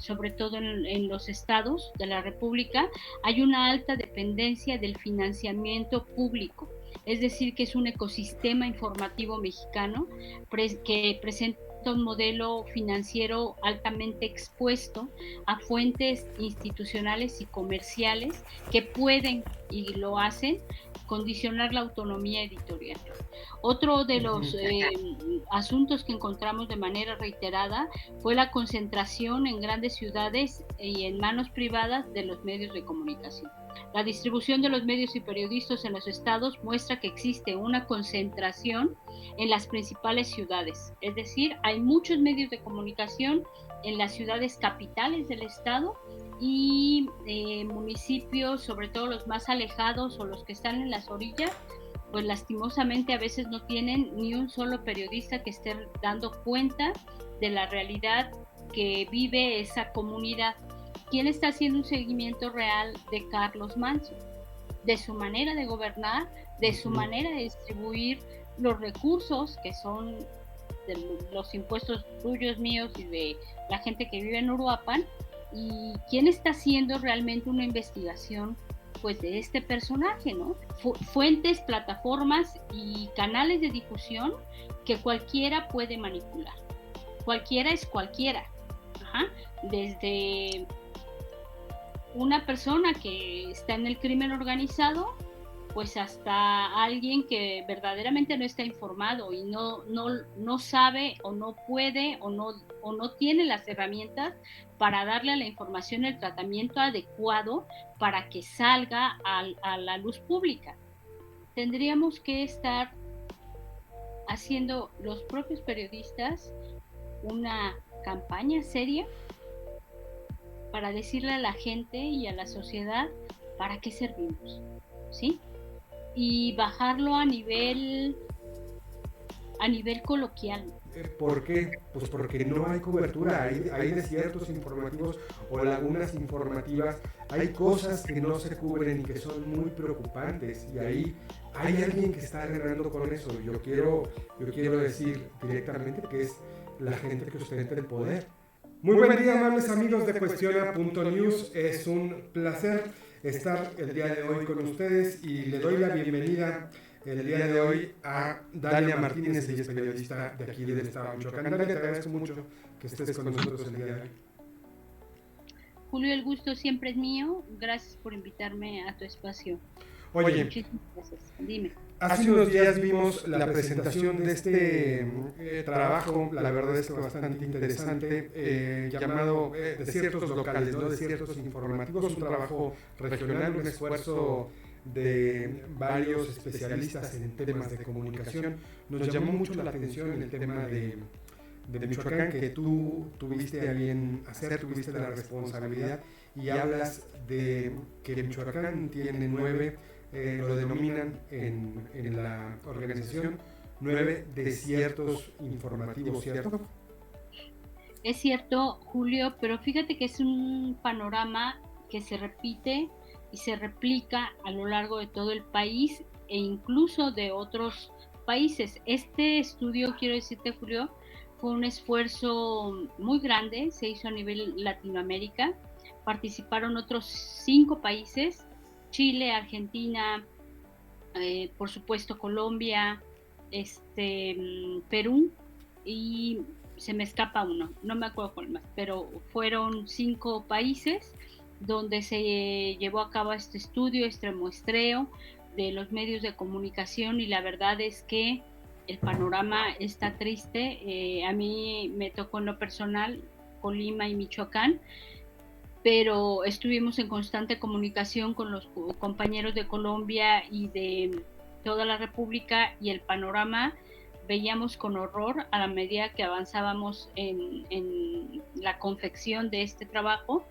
sobre todo en los estados de la República, hay una alta dependencia del financiamiento público. Es decir, que es un ecosistema informativo mexicano que presenta un modelo financiero altamente expuesto a fuentes institucionales y comerciales que pueden, y lo hacen, condicionar la autonomía editorial. Otro de los Ujú. asuntos que encontramos de manera reiterada fue la concentración en grandes ciudades y en manos privadas de los medios de comunicación. La distribución de los medios y periodistas en los estados muestra que existe una concentración en las principales ciudades. Es decir, hay muchos medios de comunicación en las ciudades capitales del estado y municipios, sobre todo los más alejados o los que están en las orillas, pues lastimosamente a veces no tienen ni un solo periodista que esté dando cuenta de la realidad que vive esa comunidad. ¿Quién está haciendo un seguimiento real de Carlos Manso? De su manera de gobernar, de su Ujú. manera de distribuir los recursos que son de los impuestos tuyos, míos y de la gente que vive en Uruapan, y quién está haciendo realmente una investigación pues de este personaje, ¿no? Fuentes, plataformas y canales de difusión que cualquiera puede manipular. Cualquiera es cualquiera. Ajá. Desde una persona que está en el crimen organizado, pues hasta alguien que verdaderamente no está informado y no sabe o no puede o no tiene las herramientas para darle a la información el tratamiento adecuado para que salga a la luz pública. Tendríamos que estar haciendo los propios periodistas una campaña seria para decirle a la gente y a la sociedad para qué servimos, ¿sí? Y bajarlo a nivel coloquial. ¿Por qué? Pues porque no hay cobertura, hay desiertos informativos o lagunas informativas, hay cosas que no se cubren y que son muy preocupantes y ahí hay alguien que está ganando con eso. Yo quiero decir directamente que es la gente que ostenta el poder. Muy buen día, amables amigos de Cuestiona.news. Es un placer estar el día de hoy con ustedes y le doy la bienvenida el día de hoy a Dalia Martínez, ella es periodista de aquí del estado de Michoacán. Dalia, te agradezco mucho que estés con nosotros el día de hoy. Julio, el gusto siempre es mío. Gracias por invitarme a tu espacio. Oye, Muchísimas gracias. Dime. hace unos días vimos la presentación de este trabajo, la verdad es que bastante interesante, llamado Desiertos Locales, ¿no? Desiertos Informativos, un trabajo regional, un esfuerzo de varios especialistas en temas de comunicación. Nos llamó mucho la atención el tema de Michoacán que tú tuviste a bien hacer, tuviste la responsabilidad y hablas de que Michoacán tiene lo denominan en la organización, 9 desiertos informativos, ¿cierto? Es cierto, Julio, pero fíjate que es un panorama que se repite y se replica a lo largo de todo el país e incluso de otros países. Este estudio, quiero decirte, Julio, fue un esfuerzo muy grande, se hizo a nivel Latinoamérica, participaron otros 5 países: Chile, Argentina, por supuesto Colombia, Perú, y se me escapa uno, no me acuerdo cuál más, pero fueron 5 países donde se llevó a cabo este estudio, este muestreo de los medios de comunicación, y la verdad es que el panorama está triste. A mí me tocó en lo personal Colima y Michoacán, pero estuvimos en constante comunicación con los compañeros de Colombia y de toda la República, y el panorama veíamos con horror a la medida que avanzábamos en la confección de este trabajo,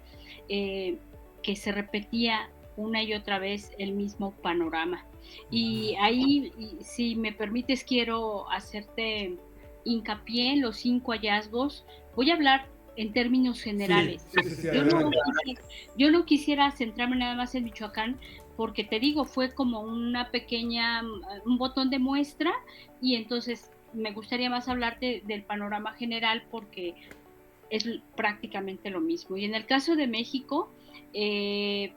eh, que se repetía una y otra vez el mismo panorama. Y ahí, si me permites, quiero hacerte hincapié en los 5 hallazgos. Voy a hablar en términos Sí, generales. sí, sí, sí, Yo no, adelante. yo no quisiera centrarme nada más en Michoacán, porque te digo, fue como una pequeña, un botón de muestra, y entonces me gustaría más hablarte del panorama general, porque es prácticamente lo mismo. Y en el caso de México,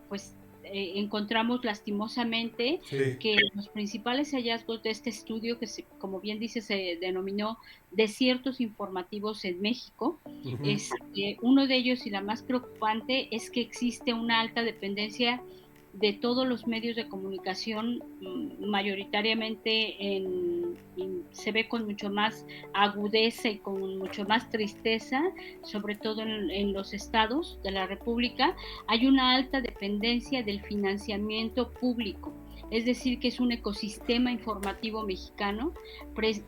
pues encontramos lastimosamente que los principales hallazgos de este estudio, que como bien dice, se denominó Desiertos Informativos en México, uno de ellos y la más preocupante es que existe una alta dependencia de todos los medios de comunicación, mayoritariamente se ve con mucho más agudeza y con mucho más tristeza, sobre todo en los estados de la República, hay una alta dependencia del financiamiento público. Es decir, que es un ecosistema informativo mexicano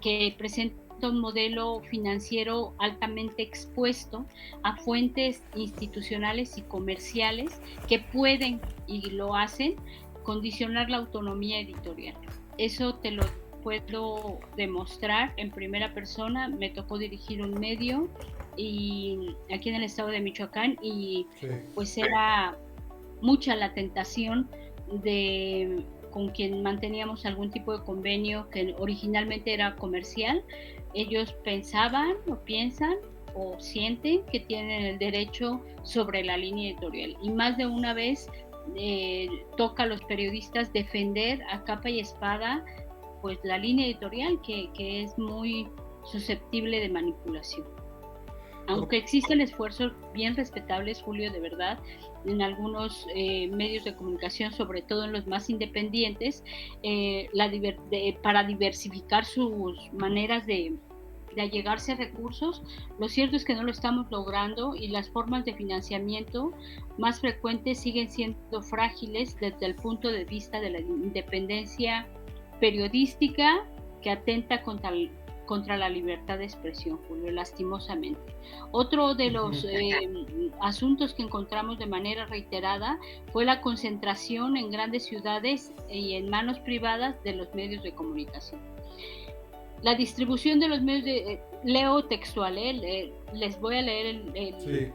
que presenta un modelo financiero altamente expuesto a fuentes institucionales y comerciales que pueden, y lo hacen, condicionar la autonomía editorial. Eso te lo puedo demostrar en primera persona. Me tocó dirigir un medio y aquí en el estado de Michoacán, y pues era mucha la tentación de con quien manteníamos algún tipo de convenio que originalmente era comercial. Ellos pensaban o piensan o sienten que tienen el derecho sobre la línea editorial, y más de una vez toca a los periodistas defender a capa y espada pues la línea editorial, que es muy susceptible de manipulación. Aunque existen esfuerzos bien respetables, Julio, de verdad, en algunos medios de comunicación, sobre todo en los más independientes, para diversificar sus maneras de allegarse a recursos, lo cierto es que no lo estamos logrando, y las formas de financiamiento más frecuentes siguen siendo frágiles desde el punto de vista de la independencia periodística, que atenta contra la libertad de expresión, Julio, lastimosamente. Otro de los asuntos que encontramos de manera reiterada fue la concentración en grandes ciudades y en manos privadas de los medios de comunicación. La distribución de los medios leo textual, les voy a leer el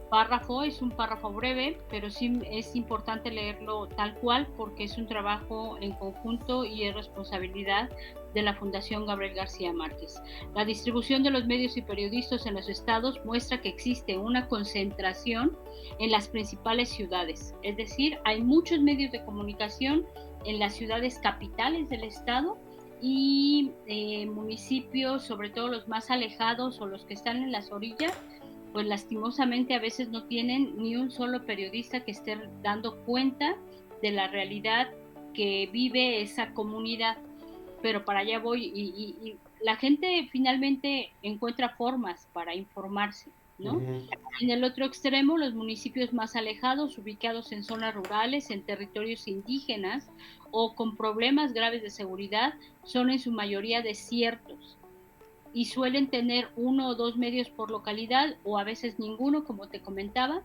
párrafo, es un párrafo breve, pero sí es importante leerlo tal cual, porque es un trabajo en conjunto y es responsabilidad de la Fundación Gabriel García Márquez. La distribución de los medios y periodistas en los estados muestra que existe una concentración en las principales ciudades, es decir, hay muchos medios de comunicación en las ciudades capitales del estado, y municipios, sobre todo los más alejados o los que están en las orillas, pues lastimosamente a veces no tienen ni un solo periodista que esté dando cuenta de la realidad que vive esa comunidad. Pero para allá voy, y la gente finalmente encuentra formas para informarse, ¿no? En el otro extremo, los municipios más alejados, ubicados en zonas rurales, en territorios indígenas o con problemas graves de seguridad, son en su mayoría desiertos y suelen tener uno o dos medios por localidad, o a veces ninguno, como te comentaba.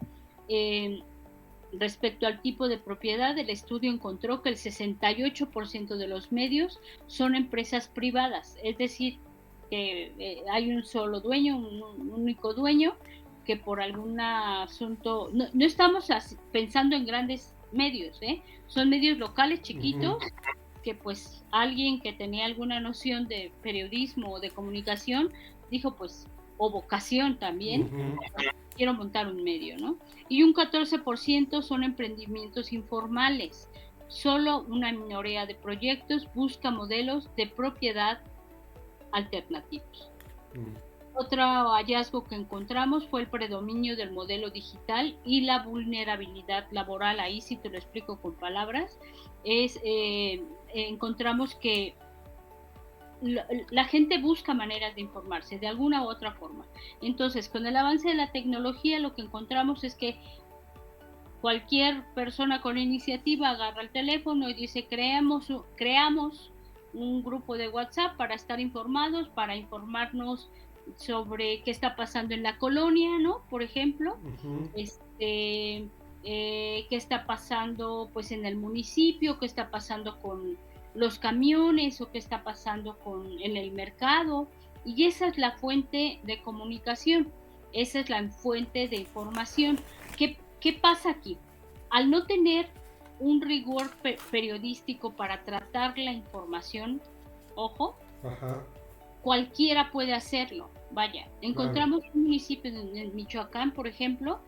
Respecto al tipo de propiedad, el estudio encontró que el 68% de los medios son empresas privadas, es decir, que hay un solo dueño, un único dueño, que por algún asunto, no estamos pensando en grandes medios, son medios locales chiquitos, que pues alguien que tenía alguna noción de periodismo o de comunicación dijo pues, o vocación también, quiero montar un medio, ¿no? Y un 14% son emprendimientos informales. Solo una minoría de proyectos busca modelos de propiedad alternativos. Otro hallazgo que encontramos fue el predominio del modelo digital y la vulnerabilidad laboral. Ahí sí te lo explico con palabras. Encontramos que la gente busca maneras de informarse de alguna u otra forma. Entonces, con el avance de la tecnología, lo que encontramos es que cualquier persona con iniciativa agarra el teléfono y dice, creamos un grupo de WhatsApp para estar informados, para informarnos sobre qué está pasando en la colonia, ¿no? Por ejemplo, qué está pasando pues en el municipio, qué está pasando con los camiones, o qué está pasando en el mercado. Y esa es la fuente de comunicación, esa es la fuente de información. ¿Qué pasa aquí? Al no tener un rigor periodístico para tratar la información, ojo, cualquiera puede hacerlo, Vaya, Claro. encontramos un municipio en Michoacán, por ejemplo,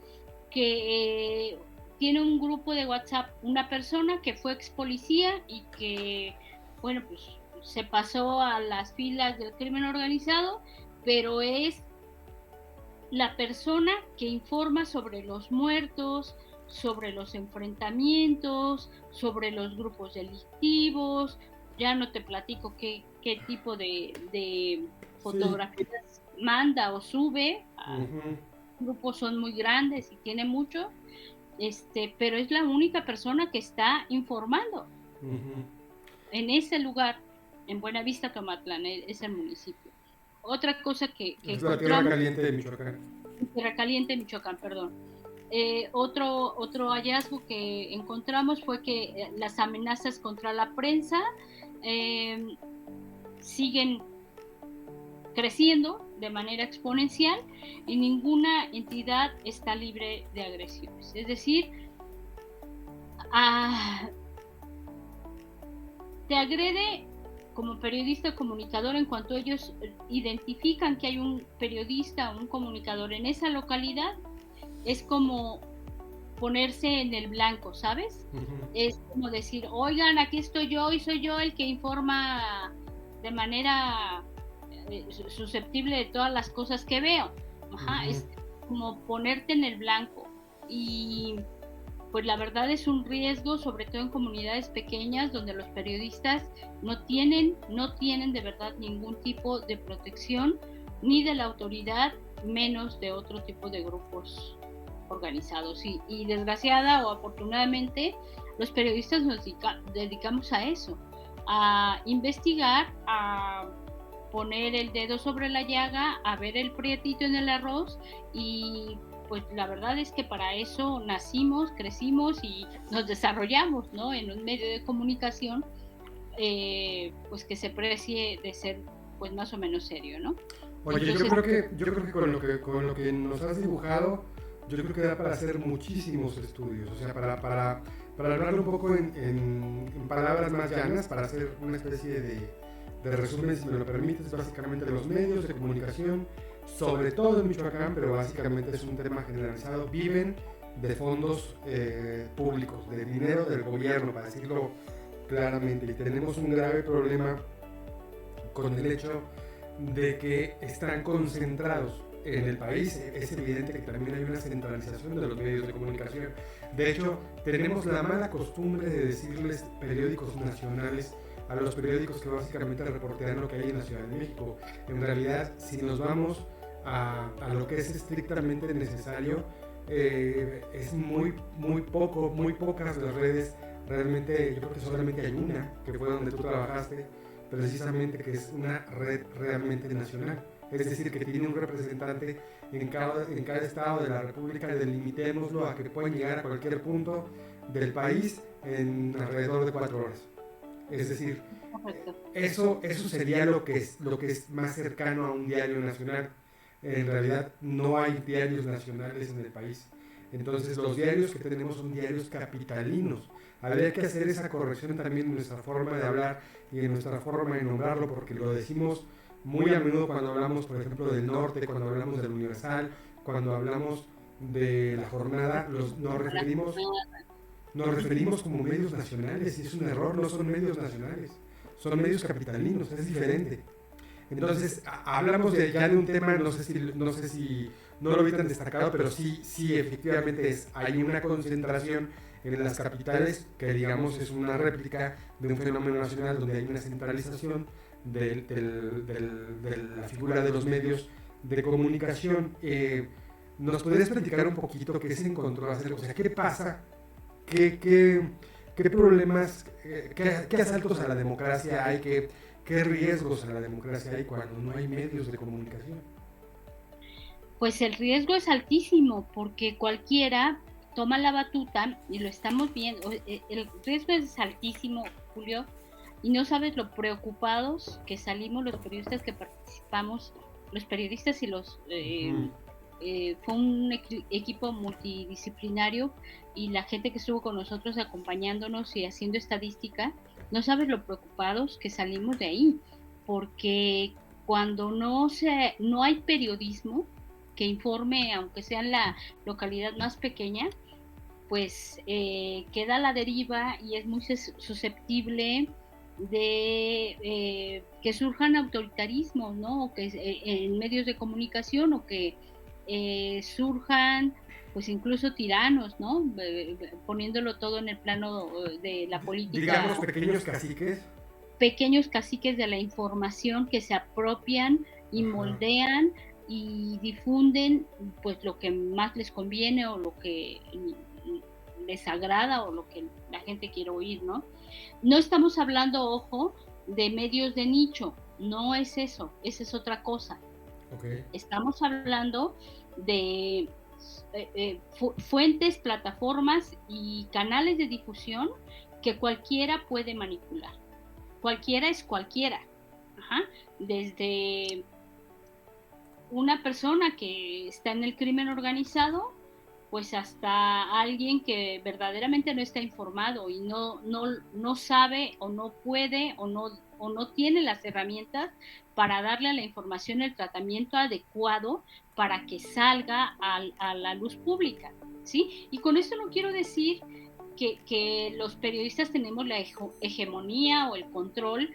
que tiene un grupo de WhatsApp, una persona que fue ex policía y que, bueno, pues se pasó a las filas del crimen organizado, pero es la persona que informa sobre los muertos, sobre los enfrentamientos, sobre los grupos delictivos. Ya no te platico qué tipo de Sí. fotografías manda o sube. Ujú, Grupos son muy grandes y tiene mucho, pero es la única persona que está informando ujú. en ese lugar, en Buenavista, Tomatlán, es el municipio. Otra cosa que Es la tierra encontramos, caliente de Michoacán. en Tierra Caliente, Michoacán, perdón. Otro hallazgo que encontramos fue que las amenazas contra la prensa eh, siguen creciendo de manera exponencial y ninguna entidad está libre de agresiones. Es decir, ah, te agrede como periodista comunicador en cuanto ellos identifican que hay un periodista o un comunicador en esa localidad, es como ponerse en el blanco, ¿sabes? Ujú, Es como decir, oigan, aquí estoy yo y soy yo el que informa de manera susceptible de todas las cosas que veo. Ajá, ujú. es como ponerte en el blanco. Y pues la verdad es un riesgo, sobre todo en comunidades pequeñas donde los periodistas no tienen de verdad ningún tipo de protección, ni de la autoridad, menos de otro tipo de grupos organizados. Y desgraciada o afortunadamente, los periodistas nos dedicamos a eso, a investigar, a poner el dedo sobre la llaga, a ver el prietito en el arroz y pues la verdad es que para eso nacimos, crecimos y nos desarrollamos, ¿no? En un medio de comunicación, pues que se precie de ser pues más o menos serio, ¿no? Oye, Entonces, yo creo que con lo que nos has dibujado, yo creo que da para hacer muchísimos estudios. O sea, para hablarlo un poco en palabras más llanas, para hacer una especie de resumen, si me lo permites, básicamente de los medios de comunicación, sobre todo en Michoacán, pero básicamente es un tema generalizado, viven de fondos públicos, de dinero del gobierno, para decirlo claramente. Y tenemos un grave problema con el hecho de que están concentrados en el país. Es evidente que también hay una centralización de los medios de comunicación. De hecho, tenemos la mala costumbre de decirles periódicos nacionales a los periódicos que básicamente reportean lo que hay en la Ciudad de México. En realidad, si nos vamos a lo que es estrictamente necesario, es muy pocas las redes. Realmente, yo creo que solamente hay una, que fue donde tú trabajaste, precisamente, que es una red realmente nacional. Es decir, que tiene un representante en cada estado de la República, delimitémoslo a que pueden llegar a cualquier punto del país en alrededor de 4 horas. Es decir, correcto. eso sería lo que es más cercano a un diario nacional. En realidad no hay diarios nacionales en el país. Entonces los diarios que tenemos son diarios capitalinos. Habría que hacer esa corrección también en nuestra forma de hablar y en nuestra forma de nombrarlo, porque lo decimos muy a menudo cuando hablamos, por ejemplo, del norte, cuando hablamos del Universal, cuando hablamos de la jornada, nos referimos como medios nacionales y es un error, no son medios nacionales, son medios capitalinos, es diferente. Entonces, hablamos ya de un tema, no sé si no lo vi tan destacado, pero sí, efectivamente hay una concentración en las capitales que digamos es una réplica de un fenómeno nacional donde hay una centralización de la figura de los medios de comunicación. ¿Nos podrías platicar un poquito qué se encontró hacer? O sea, ¿qué pasa? ¿Qué, qué, qué problemas, qué asaltos a la democracia hay? ¿Qué riesgos a la democracia hay cuando no hay medios de comunicación? Pues el riesgo es altísimo porque cualquiera toma la batuta y lo estamos viendo. El riesgo es altísimo, Julio, y no sabes lo preocupados que salimos los periodistas que participamos, los periodistas y Ujú. fue un equipo multidisciplinario y la gente que estuvo con nosotros acompañándonos y haciendo estadística, no sabes lo preocupados que salimos de ahí, porque cuando no hay periodismo que informe, aunque sea en la localidad más pequeña, pues queda a la deriva y es muy susceptible de que surjan autoritarismos, ¿no? O que en medios de comunicación, o que surjan pues incluso tiranos, ¿no? Poniéndolo todo en el plano de la política. Digamos pequeños caciques. Pequeños caciques de la información que se apropian y moldean y difunden pues lo que más les conviene o lo que les agrada o lo que la gente quiere oír, ¿no? No estamos hablando, ojo, de medios de nicho, no es eso, esa es otra cosa. Okay. Estamos hablando de fuentes, plataformas y canales de difusión que cualquiera puede manipular. Cualquiera es cualquiera. Ajá. Desde una persona que está en el crimen organizado, pues hasta alguien que verdaderamente no está informado y no sabe o no puede o no tiene las herramientas para darle a la información el tratamiento adecuado para que salga a la luz pública, ¿sí? Y con esto no quiero decir que los periodistas tenemos la hegemonía o el control,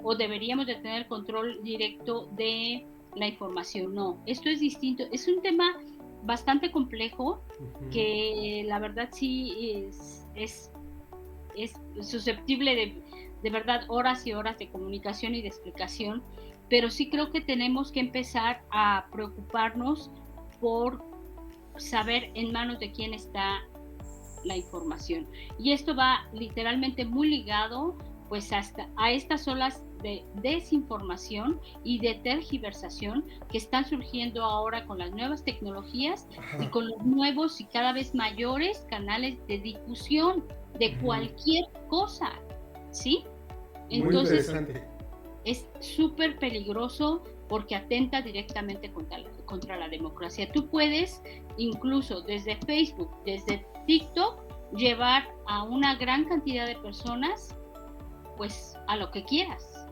o deberíamos de tener el control directo de la información, no, esto es distinto, es un tema bastante complejo que la verdad sí es susceptible de verdad horas y horas de comunicación y de explicación, pero sí creo que tenemos que empezar a preocuparnos por saber en manos de quién está la información. Y esto va literalmente muy ligado pues hasta a estas olas de desinformación y de tergiversación que están surgiendo ahora con las nuevas tecnologías y con los nuevos y cada vez mayores canales de difusión de cualquier cosa, ¿sí? Entonces, es súper peligroso porque atenta directamente contra la democracia. Tú puedes incluso desde Facebook, desde TikTok, llevar a una gran cantidad de personas pues a lo que quieras,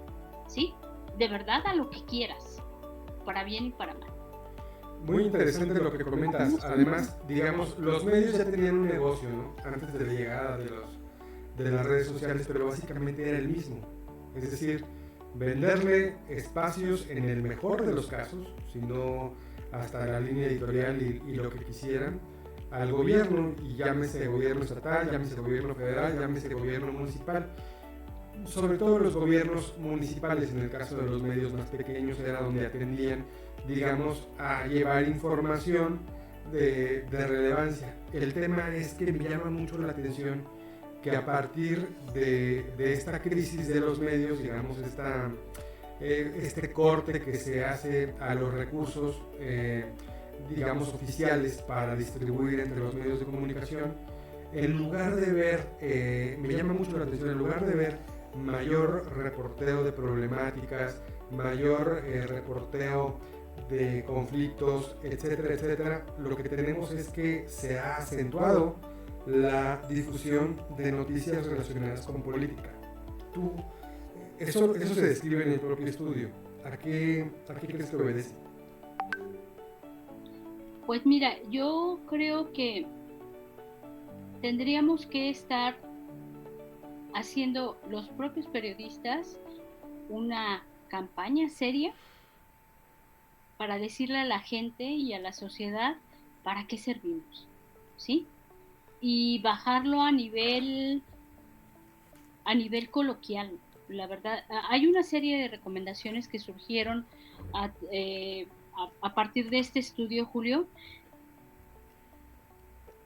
¿sí? De verdad a lo que quieras, para bien y para mal. Muy interesante lo que comentas. Además, digamos, los medios ya tenían un negocio, ¿no? Antes de la llegada de las redes sociales, pero básicamente era el mismo. Es decir, venderle espacios en el mejor de los casos, sino hasta la línea editorial y lo que quisieran, al gobierno, y llámese gobierno estatal, llámese gobierno federal, llámese gobierno municipal. Sobre todo los gobiernos municipales, en el caso de los medios más pequeños, era donde atendían, digamos, a llevar información de relevancia. El tema es que me llama mucho la atención que a partir de esta crisis de los medios, digamos, este corte que se hace a los recursos, digamos, oficiales para distribuir entre los medios de comunicación, en lugar de ver, me llama mucho la atención, en lugar de ver mayor reporteo de problemáticas, mayor reporteo de conflictos, etcétera, etcétera, lo que tenemos es que se ha acentuado la difusión de noticias relacionadas con política. Eso se describe en el propio estudio. ¿A qué crees que obedece? Pues mira, yo creo que tendríamos que estar haciendo los propios periodistas una campaña seria para decirle a la gente y a la sociedad para qué servimos, ¿sí? Y bajarlo a nivel coloquial. La verdad, hay una serie de recomendaciones que surgieron a partir de este estudio, Julio,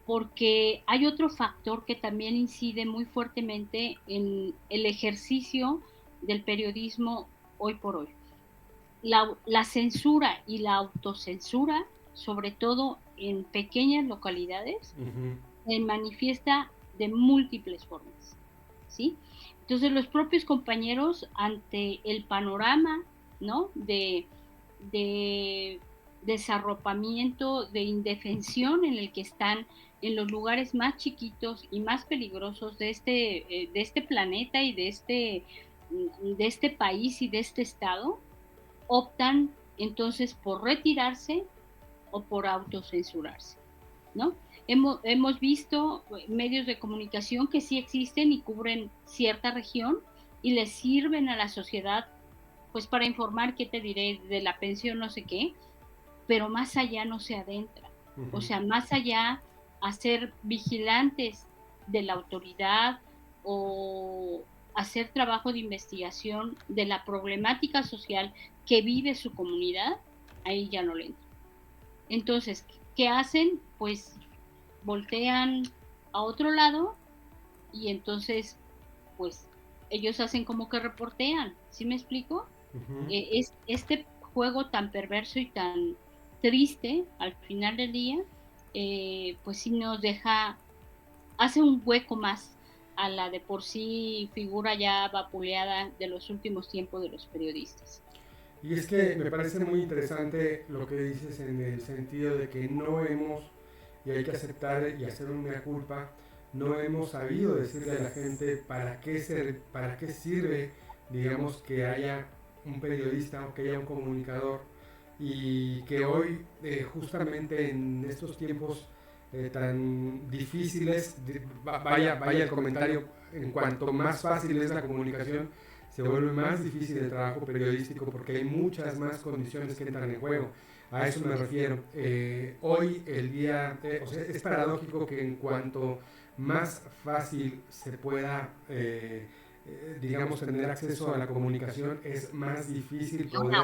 porque hay otro factor que también incide muy fuertemente en el ejercicio del periodismo hoy por hoy. La censura y la autocensura, sobre todo en pequeñas localidades, se manifiesta de múltiples formas, ¿sí? Entonces los propios compañeros, ante el panorama, ¿no?, de desarropamiento, de indefensión en el que están en los lugares más chiquitos y más peligrosos de este planeta y de este país y de este estado, optan entonces por retirarse o por autocensurarse, ¿no? Hemos visto medios de comunicación que sí existen y cubren cierta región y les sirven a la sociedad, pues para informar, ¿qué te diré? De la pensión, no sé qué, pero más allá no se adentra. O sea, más allá a ser vigilantes de la autoridad o hacer trabajo de investigación de la problemática social que vive su comunidad, ahí ya no le entra. Entonces, ¿qué hacen? Pues voltean a otro lado y entonces, pues ellos hacen como que reportean, ¿sí me explico? Es este juego tan perverso y tan triste al final del día, pues sí nos deja, hace un hueco más a la de por sí figura ya vapuleada de los últimos tiempos de los periodistas. Y es que me parece muy interesante lo que dices en el sentido de que no hemos, y hay que aceptar y hacer una culpa, no hemos sabido decirle a la gente para qué sirve, digamos, que haya un periodista o que haya un comunicador y que hoy, justamente en estos tiempos tan difíciles, vaya el comentario, en cuanto más fácil es la comunicación, se vuelve más difícil el trabajo periodístico porque hay muchas más condiciones que entran en juego. A eso me refiero. Hoy el día, o sea, es paradójico que en cuanto más fácil se pueda, digamos, tener acceso a la comunicación, es más difícil poder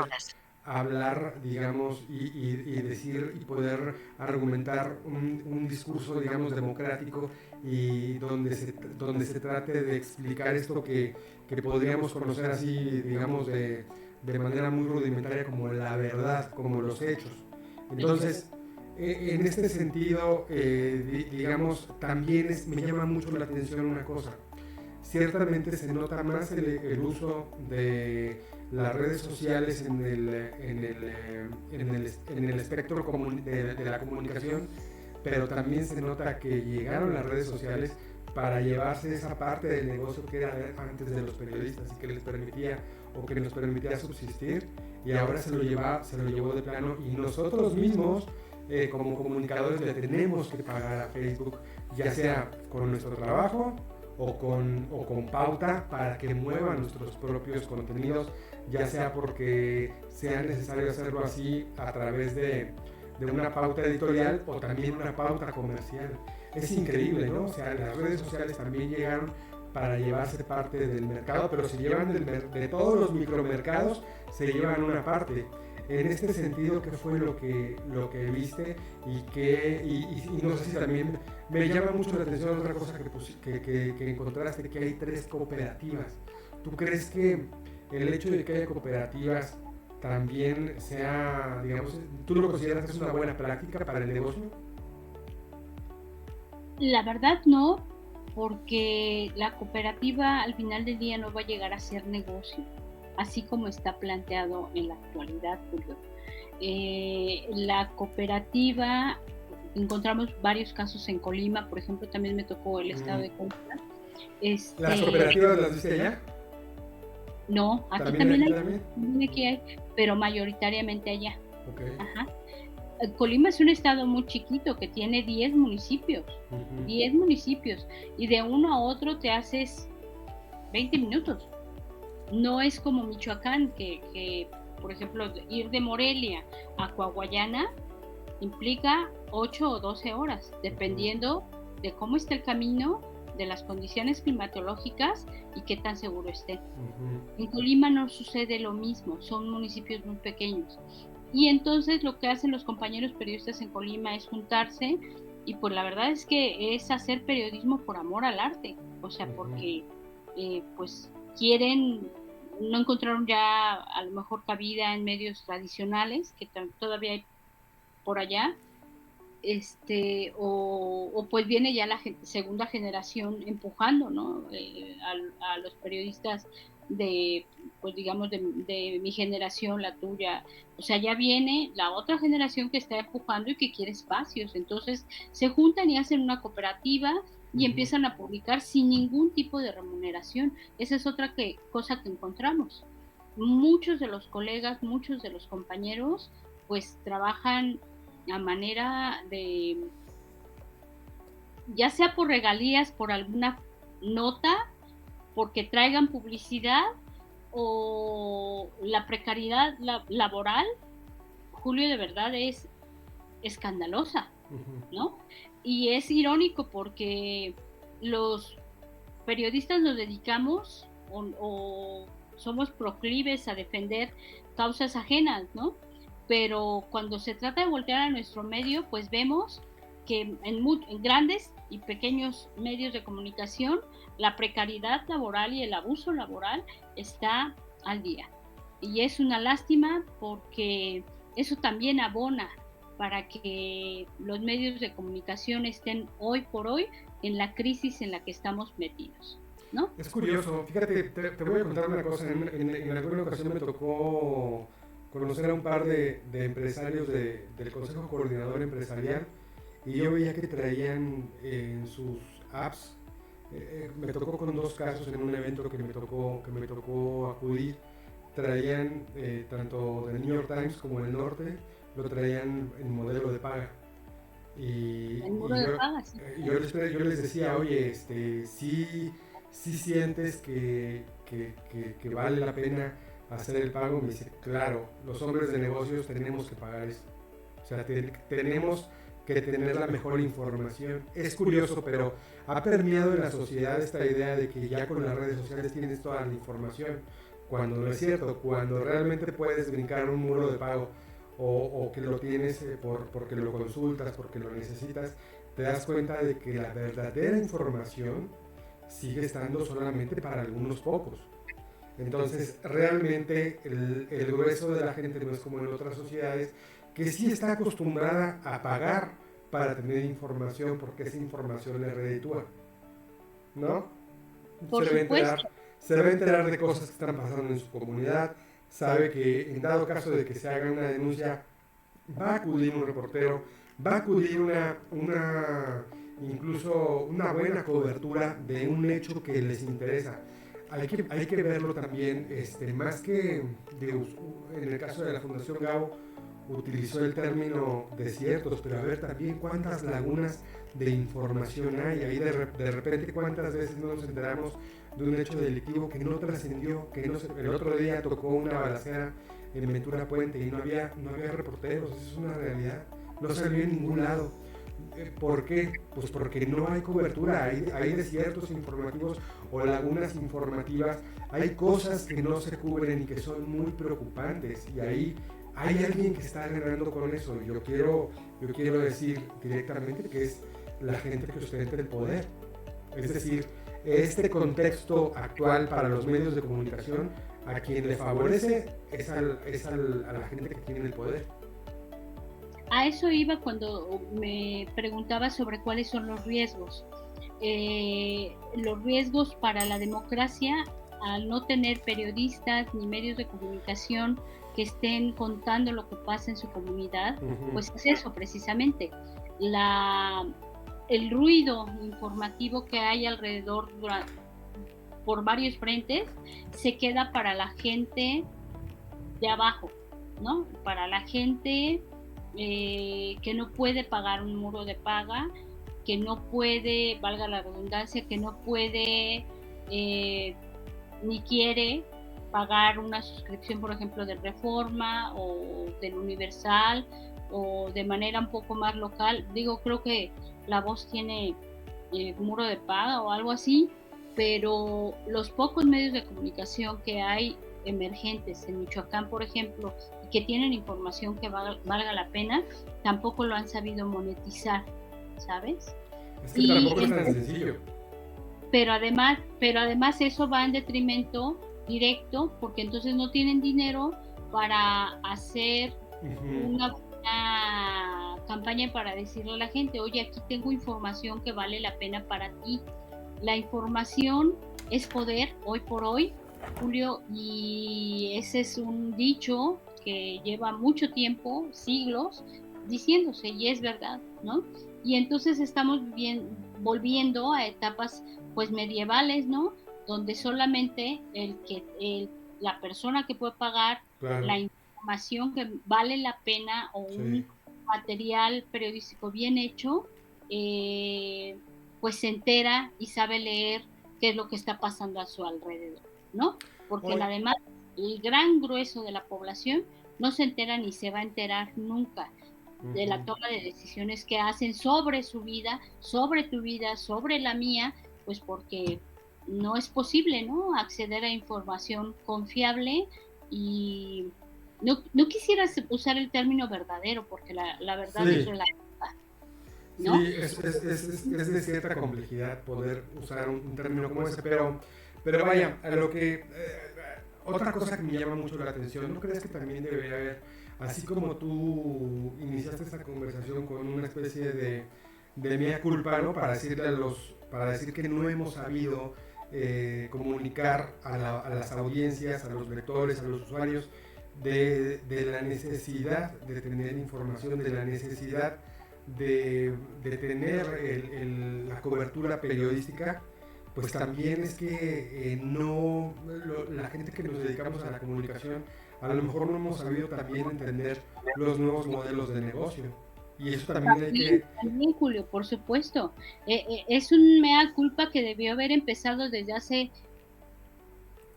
hablar, digamos, y decir y poder argumentar un discurso, digamos, democrático y donde se trate de explicar esto que podríamos conocer así, digamos, de manera muy rudimentaria como la verdad, como los hechos. Entonces, en este sentido, digamos, también me llama mucho la atención una cosa. Ciertamente se nota más el uso de las redes sociales en el espectro de la comunicación, pero también se nota que llegaron las redes sociales para llevarse esa parte del negocio que era antes de los periodistas y que les permitía o que nos permitía subsistir, y ahora se lo llevó de plano, y nosotros mismos como comunicadores le tenemos que pagar a Facebook, ya sea con nuestro trabajo o con pauta para que muevan nuestros propios contenidos, ya sea porque sea necesario hacerlo así a través de una pauta editorial o también una pauta comercial. Es increíble, ¿no? O sea, las redes sociales también llegaron para llevarse parte del mercado, pero se llevan de todos los micromercados, se llevan una parte. En este sentido, ¿qué fue lo que viste? Y no sé si también me llama mucho la atención otra cosa que encontraste, que hay 3 cooperativas. ¿Tú crees que el hecho de que haya cooperativas también sea, digamos, tú lo consideras que es una buena práctica para el negocio? La verdad no, porque la cooperativa al final del día no va a llegar a ser negocio, así como está planteado en la actualidad, Julio. La cooperativa, encontramos varios casos en Colima, por ejemplo, también me tocó el estado de Colima. ¿Las cooperativas las viste allá? No, aquí también hay, pero mayoritariamente allá. Okay. Ajá. Colima es un estado muy chiquito que tiene 10 municipios, 10 municipios, y de uno a otro te haces 20 minutos. No es como Michoacán, que por ejemplo, ir de Morelia a Coahuayana implica 8 o 12 horas, dependiendo de cómo esté el camino, de las condiciones climatológicas y qué tan seguro esté. En Colima no sucede lo mismo, son municipios muy pequeños. Y entonces lo que hacen los compañeros periodistas en Colima es juntarse, y pues la verdad es que es hacer periodismo por amor al arte, o sea, porque pues quieren, no encontraron ya a lo mejor cabida en medios tradicionales, que todavía hay por allá, o pues viene ya la segunda generación empujando, ¿no? A los periodistas de, pues digamos, de mi generación, la tuya, o sea, ya viene la otra generación que está empujando y que quiere espacios, entonces se juntan y hacen una cooperativa y empiezan a publicar sin ningún tipo de remuneración. Esa es otra cosa que encontramos. muchos de los colegas, muchos de los compañeros, pues trabajan a manera de, ya sea por regalías, por alguna nota, porque traigan publicidad o la precariedad laboral, Julio, de verdad es escandalosa, ¿no? Y es irónico porque los periodistas nos dedicamos o somos proclives a defender causas ajenas, ¿no? Pero cuando se trata de voltear a nuestro medio, pues vemos que en grandes y pequeños medios de comunicación la precariedad laboral y el abuso laboral está al día. Y es una lástima porque eso también abona para que los medios de comunicación estén hoy por hoy en la crisis en la que estamos metidos, ¿no? Es curioso, fíjate, te voy a contar una cosa. En alguna ocasión me tocó conocer a un par de empresarios del Consejo Coordinador Empresarial y yo veía que traían en sus apps, me tocó con dos casos en un evento que me tocó acudir, traían tanto del New York Times como el Norte, lo traían en modelo de paga. El muro de paga, sí. Yo les decía, oye, sí sientes que vale la pena hacer el pago. Me dice, claro, los hombres de negocios tenemos que pagar eso. O sea, tenemos que tener la mejor información. Es curioso, pero ha permeado en la sociedad esta idea de que ya con las redes sociales tienes toda la información, cuando no es cierto, cuando realmente puedes brincar un muro de pago o que lo tienes porque lo consultas, porque lo necesitas, te das cuenta de que la verdadera información sigue estando solamente para algunos pocos. Entonces, realmente el grueso de la gente no es como en otras sociedades, que sí está acostumbrada a pagar para tener información porque esa información le reditúa, ¿no? Por supuesto. Se debe enterar de cosas que están pasando en su comunidad, sabe que en dado caso de que se haga una denuncia, va a acudir un reportero, va a acudir incluso una buena cobertura de un hecho que les interesa. Hay que verlo también, más que en el caso de la Fundación Gabo, utilizó el término desiertos, pero a ver también cuántas lagunas de información hay. Ahí de repente cuántas veces no nos enteramos de un hecho delictivo que no trascendió, que no se, el otro día tocó una balacera en Ventura Puente y no había reporteros. Eso es una realidad, no salió en ningún lado. ¿Por qué? Pues porque no hay cobertura, hay desiertos informativos o lagunas informativas, hay cosas que no se cubren y que son muy preocupantes, y ahí hay alguien que está ganando con eso. Yo quiero decir directamente que es la gente que ostenta el poder. Es decir, este contexto actual para los medios de comunicación, a quien le favorece es a la gente que tiene el poder. A eso iba cuando me preguntaba sobre cuáles son los riesgos. Los riesgos para la democracia al no tener periodistas ni medios de comunicación que estén contando lo que pasa en su comunidad, pues es eso precisamente, el ruido informativo que hay alrededor por varios frentes se queda para la gente de abajo, ¿no? Para la gente que no puede pagar un muro de paga, que no puede, valga la redundancia, que no puede ni quiere pagar una suscripción, por ejemplo, de Reforma o del Universal, o de manera un poco más local. Digo, creo que La Voz tiene muro de paga o algo así, pero los pocos medios de comunicación que hay emergentes en Michoacán, por ejemplo, y que tienen información que valga la pena, tampoco lo han sabido monetizar, ¿sabes? Es que tampoco es tan sencillo. Pero además eso va en detrimento directo, porque entonces no tienen dinero para hacer una campaña para decirle a la gente, oye, aquí tengo información que vale la pena para ti. La información es poder hoy por hoy, Julio, y ese es un dicho que lleva mucho tiempo, siglos, diciéndose, y es verdad, ¿no? Y entonces estamos volviendo a etapas pues medievales, ¿no? Donde solamente el la persona que puede pagar claro. la información que vale la pena o Sí. un material periodístico bien hecho, pues se entera y sabe leer qué es lo que está pasando a su alrededor, ¿no? Porque Oye, además el gran grueso de la población no se entera ni se va a enterar nunca de la ujú. toma de decisiones que hacen sobre su vida, sobre tu vida, sobre la mía, pues porque no es posible, ¿no? Acceder a información confiable y no quisiera usar el término verdadero, porque la verdad es Sí, relativa, ¿no? sí, es de cierta complejidad poder usar un término como ese, pero vaya, a lo que... otra cosa que me llama mucho la atención, ¿no crees que también debería haber, así como tú iniciaste esta conversación con una especie de mea culpa, ¿no? Para decir que no hemos sabido comunicar a las audiencias, a los lectores, a los usuarios, de la necesidad de tener información, de la necesidad de tener la cobertura periodística, pues también es que la gente que nos dedicamos a la comunicación, a lo mejor no hemos sabido también entender los nuevos modelos de negocio. Y eso también hay También, que... también, Julio, por supuesto. Es un mea culpa que debió haber empezado desde hace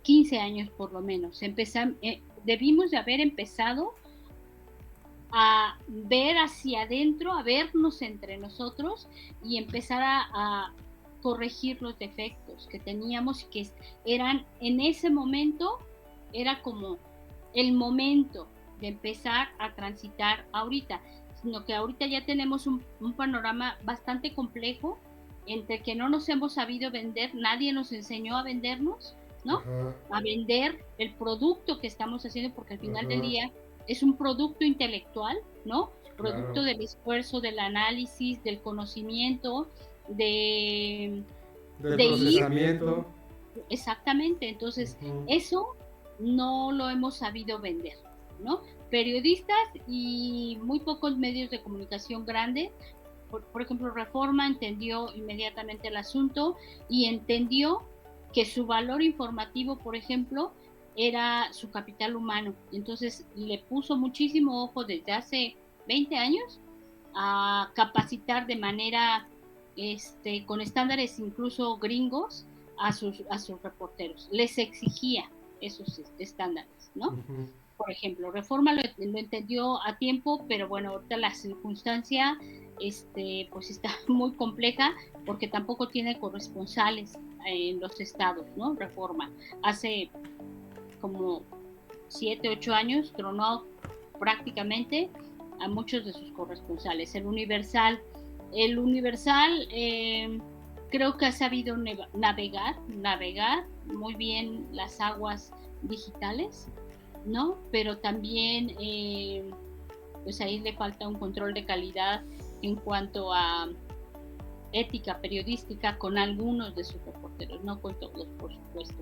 15 años por lo menos. Debimos de haber empezado a ver hacia adentro, a vernos entre nosotros y empezar a corregir los defectos que teníamos, que eran en ese momento, era como el momento de empezar a transitar ahorita, sino que ahorita ya tenemos un panorama bastante complejo entre que no nos hemos sabido vender, nadie nos enseñó a vendernos, ¿no? Ajá, A vender el producto que estamos haciendo, porque al final del ajá, día es un producto intelectual, ¿no? Producto claro. del esfuerzo, del análisis, del conocimiento, de, Del de ir procesamiento. exactamente. Entonces, Ujú. eso no lo hemos sabido vender, ¿no? Periodistas y muy pocos medios de comunicación grandes. Por ejemplo, Reforma entendió inmediatamente el asunto y entendió que su valor informativo, por ejemplo, era su capital humano. Entonces le puso muchísimo ojo desde hace 20 años a capacitar de manera, con estándares incluso gringos, a sus reporteros. Les exigía esos estándares, ¿no? Ujú. Por ejemplo, Reforma lo entendió a tiempo, pero bueno, ahorita la circunstancia pues está muy compleja porque tampoco tiene corresponsales en los estados, ¿no? Reforma. Hace como 7, 8 años tronó prácticamente a muchos de sus corresponsales. El Universal creo que ha sabido navegar muy bien las aguas digitales, ¿no? Pero también, pues ahí le falta un control de calidad en cuanto a ética periodística con algunos de sus reporteros, no con todos, por supuesto.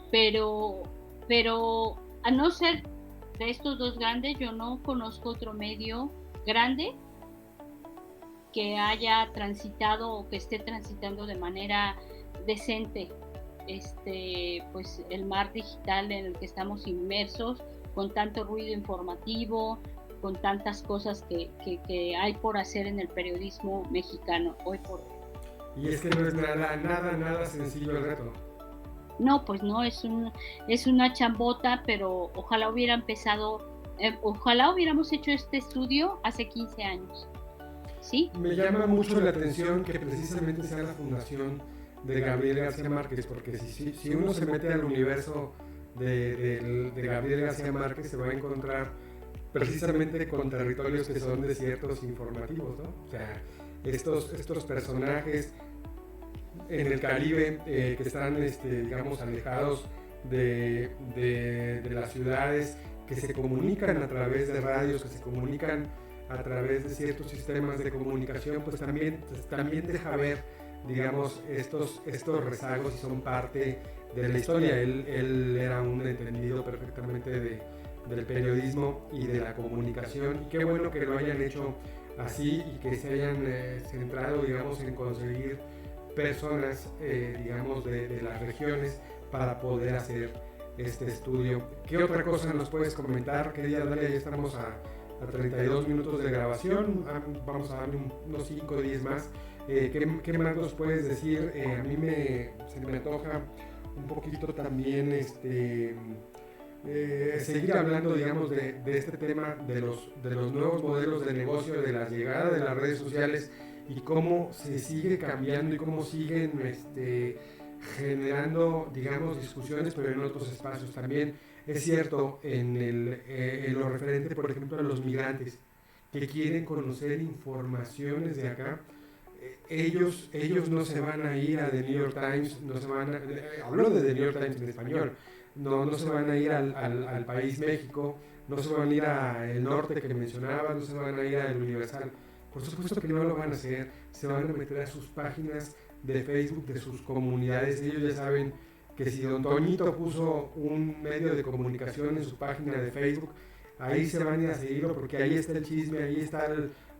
Pero, pero a no ser de estos dos grandes, yo no conozco otro medio grande que haya transitado o que esté transitando de manera decente pues el mar digital en el que estamos inmersos, con tanto ruido informativo, con tantas cosas que hay por hacer en el periodismo mexicano hoy por hoy. Y es que no es nada sencillo el reto. No, pues no, es una chambota, pero ojalá hubiéramos hecho este estudio hace 15 años, ¿sí? Me llama mucho la atención que precisamente sea la fundación de Gabriel García Márquez, porque si uno se mete al universo de Gabriel García Márquez se va a encontrar precisamente con territorios que son desiertos informativos, ¿no? O sea, estos personajes en el Caribe que están, digamos, alejados de las ciudades, que se comunican a través de radios, que se comunican a través de ciertos sistemas de comunicación, pues también deja ver, digamos, estos rezagos y son parte de la historia. Él era un entendido perfectamente del periodismo y de la comunicación, y qué bueno que lo hayan hecho así y que se hayan centrado, digamos, en conseguir personas, digamos, de las regiones para poder hacer este estudio. ¿Qué otra cosa nos puedes comentar? Querida Dalia, ya estamos a 32 minutos de grabación, vamos a darle unos 5 o 10 más. ¿Qué más nos puedes decir? A mí se me antoja un poquito también seguir hablando, digamos, de este tema de los nuevos modelos de negocio, de la llegada de las redes sociales y cómo se sigue cambiando y cómo siguen generando, digamos, discusiones, pero en otros espacios también. Es cierto, en lo referente, por ejemplo, a los migrantes que quieren conocer informaciones de acá, ellos no se van a ir a The New York Times, no se van a, hablo de The New York Times en español, no se van a ir al país México, no se van a ir al norte que mencionabas, no se van a ir al Universal. Por supuesto que no lo van a hacer, se van a meter a sus páginas de Facebook, de sus comunidades. Ellos ya saben que si don Toñito puso un medio de comunicación en su página de Facebook, ahí se van a ir a seguirlo porque ahí está el chisme, ahí está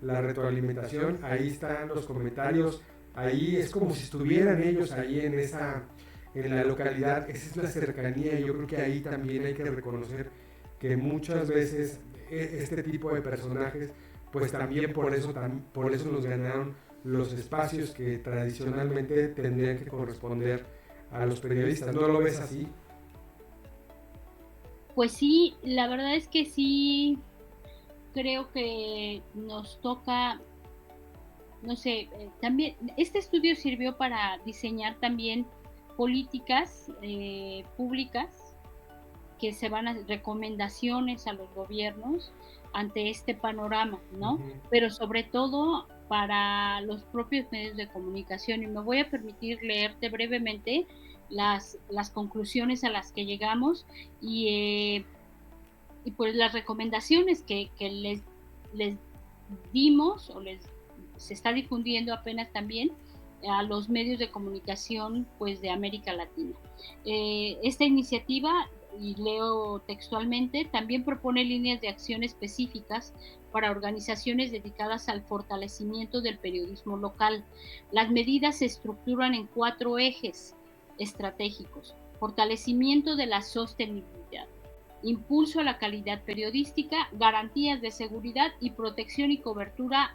la retroalimentación, ahí están los comentarios, ahí es como si estuvieran ellos ahí en la localidad. Esa es la cercanía, y yo creo que ahí también hay que reconocer que muchas veces este tipo de personajes, pues también por eso nos ganaron los espacios que tradicionalmente tendrían que corresponder a los periodistas. ¿No lo ves así? Pues sí, la verdad es que sí, creo que nos toca, no sé, también este estudio sirvió para diseñar también políticas públicas que se van a recomendaciones a los gobiernos ante este panorama, ¿no? Uh-huh. Pero sobre todo para los propios medios de comunicación, y me voy a permitir leerte brevemente las conclusiones a las que llegamos y pues las recomendaciones que les dimos o se está difundiendo apenas también a los medios de comunicación pues de América Latina. Esta iniciativa, y leo textualmente, también propone líneas de acción específicas para organizaciones dedicadas al fortalecimiento del periodismo local. Las medidas se estructuran en 4 ejes estratégicos: fortalecimiento de la sostenibilidad, impulso a la calidad periodística, garantías de seguridad y protección y cobertura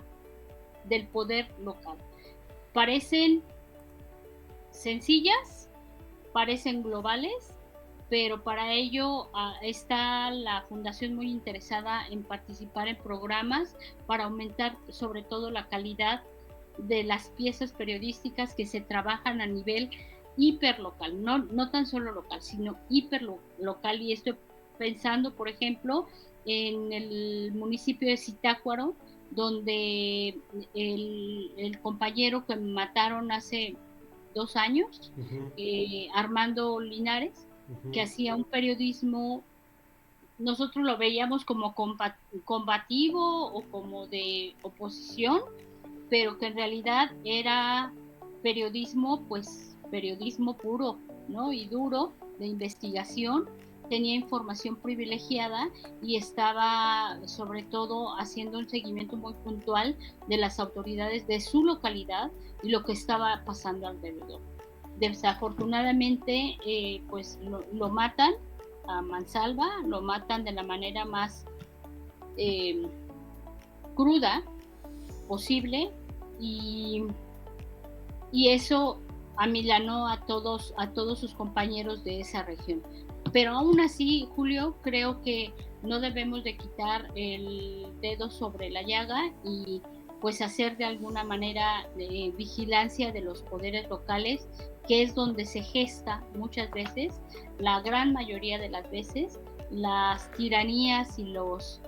del poder local. Parecen sencillas, parecen globales, pero para ello está la Fundación muy interesada en participar en programas para aumentar sobre todo la calidad de las piezas periodísticas que se trabajan a nivel hiperlocal, no tan solo local, sino hiperlocal. Y estoy pensando, por ejemplo, en el municipio de Zitácuaro, donde el compañero que mataron hace 2 años, uh-huh, Armando Linares, uh-huh, que hacía un periodismo, nosotros lo veíamos como combativo o como de oposición, pero que en realidad era periodismo, pues periodismo puro, ¿no? Y duro, de investigación. Tenía información privilegiada y estaba sobre todo haciendo un seguimiento muy puntual de las autoridades de su localidad y lo que estaba pasando alrededor. Desafortunadamente pues lo matan a mansalva, lo matan de la manera más cruda posible, y eso amilanó a todos sus compañeros de esa región. Pero aún así, Julio, creo que no debemos de quitar el dedo sobre la llaga y pues hacer de alguna manera vigilancia de los poderes locales, que es donde se gesta muchas veces, la gran mayoría de las veces, las tiranías y los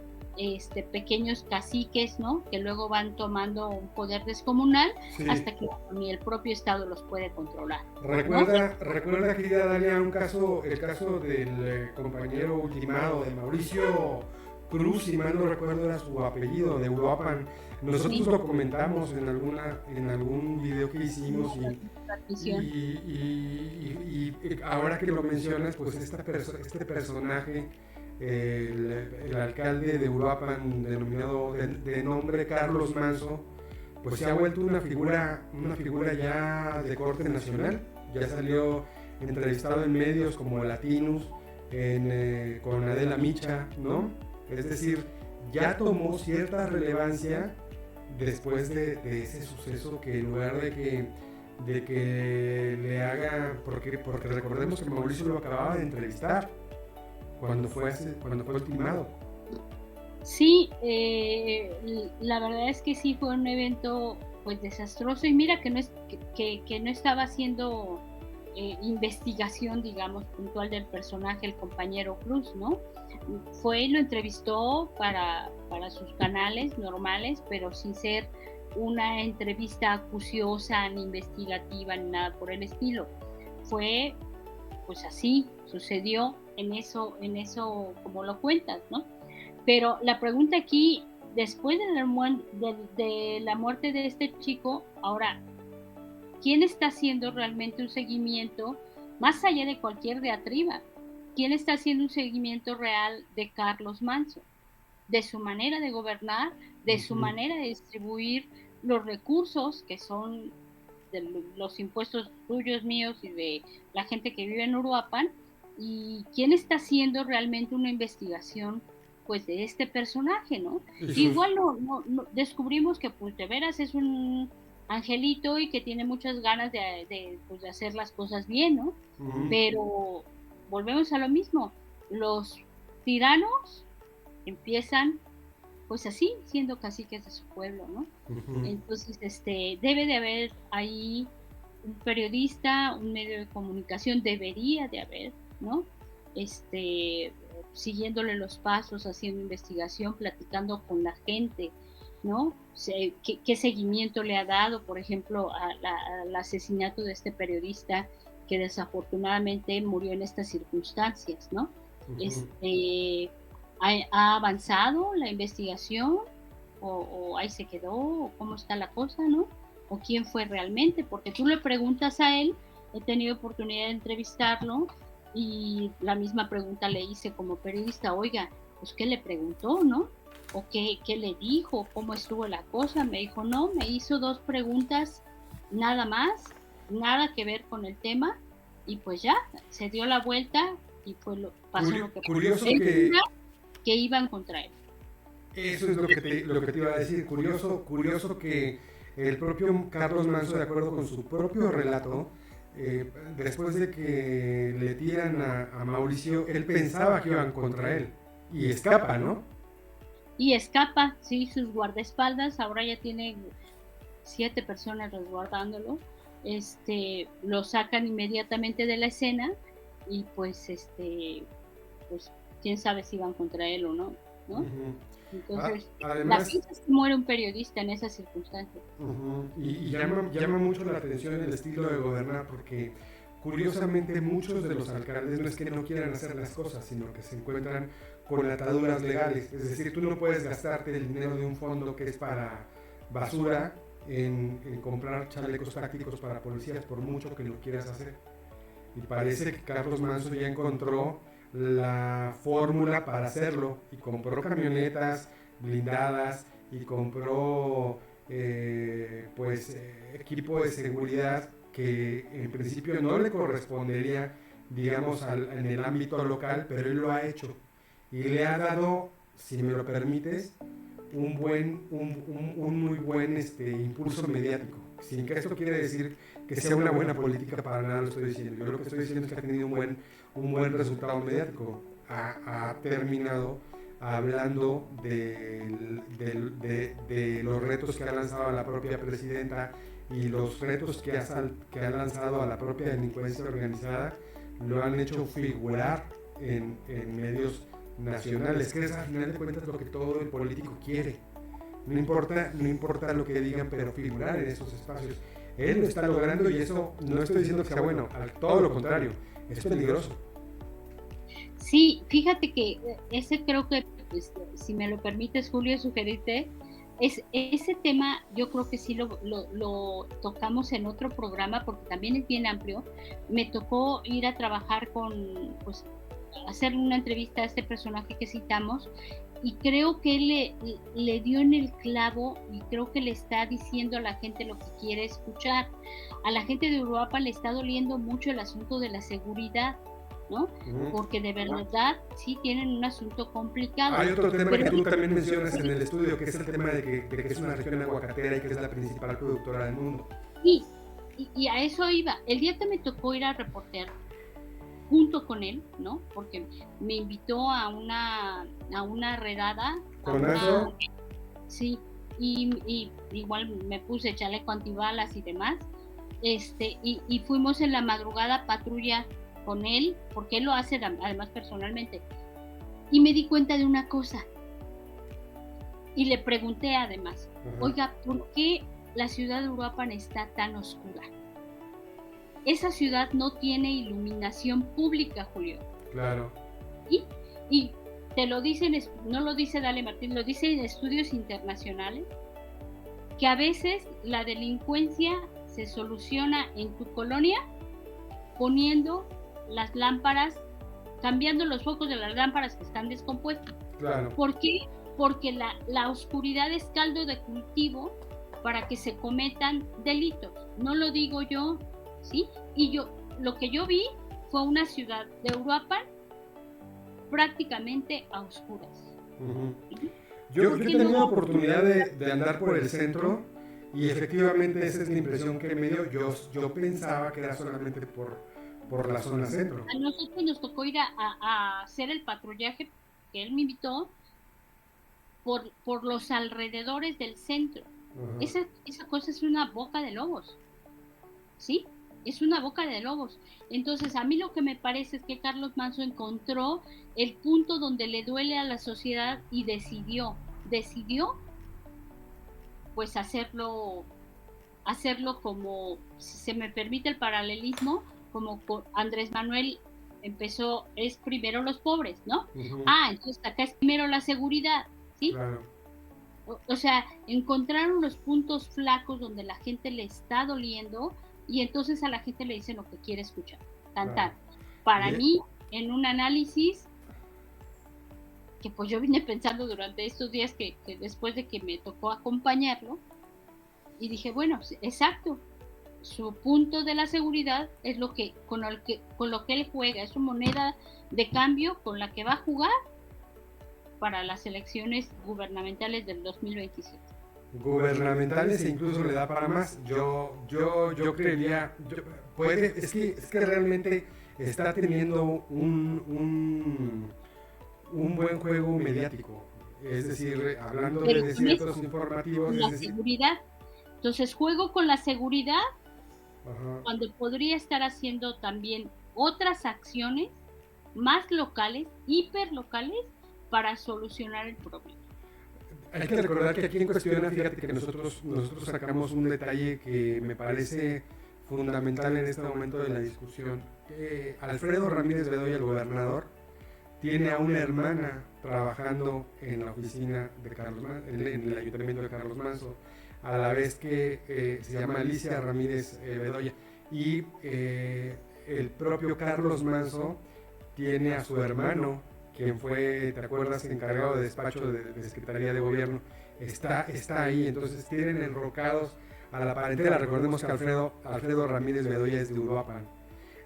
pequeños caciques, ¿no? Que luego van tomando un poder descomunal, sí, hasta que ni el propio Estado los puede controlar. Recuerda, querida Dalia, el caso del compañero ultimado de Mauricio Cruz, si mal no recuerdo era su apellido, de Uruapan. Nosotros sí lo comentamos en algún video que hicimos, y ahora que lo mencionas, pues este personaje, el alcalde de Uruapan, denominado de nombre Carlos Manso, pues se ha vuelto una figura ya de corte nacional. Ya salió entrevistado en medios como Latinos, con Adela Micha, ¿no? Es decir, ya tomó cierta relevancia después de ese suceso, que en lugar de que le haga, porque recordemos que Mauricio lo acababa de entrevistar cuando fue ultimado. Sí, la verdad es que sí fue un evento pues desastroso, y mira que no estaba haciendo investigación, digamos, puntual del personaje, el compañero Cruz, ¿no? Fue y lo entrevistó para sus canales normales, pero sin ser una entrevista acuciosa, ni investigativa, ni nada por el estilo. Fue pues así, sucedió en eso como lo cuentas, ¿no? Pero la pregunta aquí, después de la muerte de este chico, ahora, ¿quién está haciendo realmente un seguimiento, más allá de cualquier diatriba? ¿Quién está haciendo un seguimiento real de Carlos Manso? De su manera de gobernar, de su manera de distribuir los recursos que son de los impuestos tuyos, míos y de la gente que vive en Uruapan, y quién está haciendo realmente una investigación pues de este personaje, ¿no? Igual no descubrimos que pues de veras es un angelito y que tiene muchas ganas de hacer las cosas bien, ¿no? Pero volvemos a lo mismo, los tiranos empiezan pues así, siendo caciques de su pueblo, ¿no? Entonces, debe de haber ahí un periodista, un medio de comunicación, debería de haber, ¿no? Siguiéndole los pasos, haciendo investigación, platicando con la gente, ¿no? ¿Qué seguimiento le ha dado, por ejemplo, al asesinato de este periodista que desafortunadamente murió en estas circunstancias, ¿no? ¿Ha avanzado la investigación? ¿O ahí se quedó? ¿O cómo está la cosa, no? ¿O quién fue realmente? Porque tú le preguntas a él, he tenido oportunidad de entrevistarlo, y la misma pregunta le hice como periodista, oiga, pues ¿qué le preguntó, no? ¿O qué le dijo? ¿Cómo estuvo la cosa? Me dijo, no, me hizo 2 preguntas, nada más, nada que ver con el tema, y pues ya, se dio la vuelta y pasó lo que curioso pasó. Que iban contra él. Eso es lo que te iba a decir. Curioso que el propio Carlos Manso, de acuerdo con su propio relato, después de que le tiran a Mauricio, él pensaba que iban contra él y escapa, ¿no? Y escapa, sí, sus guardaespaldas, ahora ya tiene 7 personas resguardándolo, lo sacan inmediatamente de la escena, y pues pues quién sabe si van contra él o no, ¿no? Entonces, además, la prensa se muere un periodista en esas circunstancias. Y llama mucho la atención el estilo de gobernar, porque curiosamente muchos de los alcaldes no es que no quieran hacer las cosas, sino que se encuentran con ataduras legales. Es decir, tú no puedes gastarte el dinero de un fondo que es para basura en comprar chalecos tácticos para policías, por mucho que lo quieras hacer. Y parece que Carlos Manso ya encontró la fórmula para hacerlo, y compró camionetas blindadas y compró equipo de seguridad que en principio no le correspondería, digamos, en el ámbito local, pero él lo ha hecho y le ha dado, si me lo permites, un muy buen impulso mediático, sin que esto quiere decir que sea una buena política, para nada lo estoy diciendo. Yo lo que estoy diciendo es que ha tenido un buen resultado mediático. Ha terminado hablando de los retos que ha lanzado a la propia presidenta y los retos que ha lanzado a la propia delincuencia organizada. Lo han hecho figurar en medios nacionales, que es al final de cuentas lo que todo el político quiere. No importa lo que digan, pero figurar en esos espacios. Él lo está logrando, y eso no estoy diciendo que sea bueno, todo lo contrario, es peligroso. Sí, fíjate que ese creo que, pues, si me lo permites, Julio, sugerirte, ese tema yo creo que sí lo tocamos en otro programa, porque también es bien amplio. Me tocó ir a trabajar pues, hacer una entrevista a este personaje que citamos, y creo que él le dio en el clavo, y creo que le está diciendo a la gente lo que quiere escuchar. A la gente de Uruapan le está doliendo mucho el asunto de la seguridad, ¿no? Porque de verdad sí tienen un asunto complicado. Hay otro tema que tú también mencionas en el estudio, que es el tema de que es una región aguacatera y que es la principal productora del mundo. Sí, y a eso iba. El día que me tocó ir a reportear junto con él, ¿no? Porque me invitó a una redada. ¿Con eso? Sí, y igual me puse chaleco antibalas y demás. Y fuimos en la madrugada patrulla con él, porque él lo hace además personalmente. Y me di cuenta de una cosa. Y le pregunté además, oiga, ¿por qué la ciudad de Uruapan está tan oscura? Esa ciudad no tiene iluminación pública, Julio. Claro. Y te lo dicen, no lo dice Dale Martín, lo dicen estudios internacionales, que a veces la delincuencia se soluciona en tu colonia poniendo las lámparas, cambiando los focos de las lámparas que están descompuestas. Claro. ¿Por qué? Porque la oscuridad es caldo de cultivo para que se cometan delitos. No lo digo yo, ¿sí? Y lo que yo vi fue una ciudad de Uruapan prácticamente a oscuras. Yo he tenido la oportunidad de andar por el centro y efectivamente esa es la impresión que me dio. Yo pensaba que era solamente por la zona centro. A nosotros nos tocó ir a hacer el patrullaje que él me invitó por los alrededores del centro. Esa cosa es una boca de lobos, ¿sí? Es una boca de lobos. Entonces, a mí lo que me parece es que Carlos Manzo encontró el punto donde le duele a la sociedad y decidió, pues hacerlo como, si se me permite el paralelismo, como Andrés Manuel empezó, es primero los pobres, ¿no? Entonces acá es primero la seguridad, ¿sí? Claro. O sea, encontraron los puntos flacos donde la gente le está doliendo y entonces a la gente le dicen lo que quiere escuchar, cantar. Para mí, en un análisis que pues yo vine pensando durante estos días que después de que me tocó acompañarlo, y dije, bueno, exacto, su punto de la seguridad es con lo que él juega, es su moneda de cambio con la que va a jugar para las elecciones gubernamentales del 2027. Gubernamentales e incluso le da para más. Yo creería, es que realmente está teniendo un buen juego mediático. Es decir, hablando de ciertos informativos. La seguridad. Entonces juego con la seguridad cuando podría estar haciendo también otras acciones más locales, hiperlocales, para solucionar el problema. Hay que recordar que aquí en Cuestiona, fíjate que nosotros sacamos un detalle que me parece fundamental en este momento de la discusión. Alfredo Ramírez Bedoya, el gobernador, tiene a una hermana trabajando en la oficina de Carlos Manzo, en el ayuntamiento de Carlos Manzo, a la vez que se llama Alicia Ramírez Bedoya. Y el propio Carlos Manzo tiene a su hermano, quien fue, ¿te acuerdas?, encargado de despacho de Secretaría de Gobierno, está ahí. Entonces tienen enrocados a la parentela. Recordemos que Alfredo Ramírez Bedoya es de Uruapan.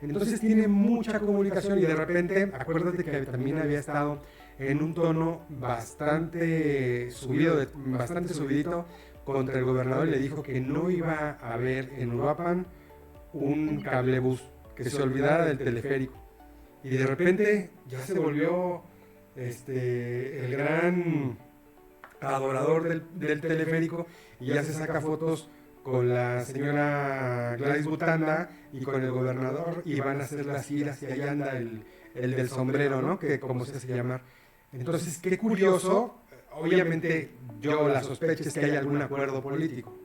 Entonces tiene mucha comunicación y de repente, acuérdate que también había estado en un tono bastante subidito contra el gobernador y le dijo que no iba a haber en Uruapan un cablebús, que se olvidara del teleférico. Y de repente ya se volvió el gran adorador del teleférico y ya se saca fotos con la señora Gladys Butanda y con el gobernador y van a hacer las giras y ahí anda el del sombrero, ¿no? Que como se hace llamar. Entonces, qué curioso. Obviamente yo la sospecha es que hay algún acuerdo político.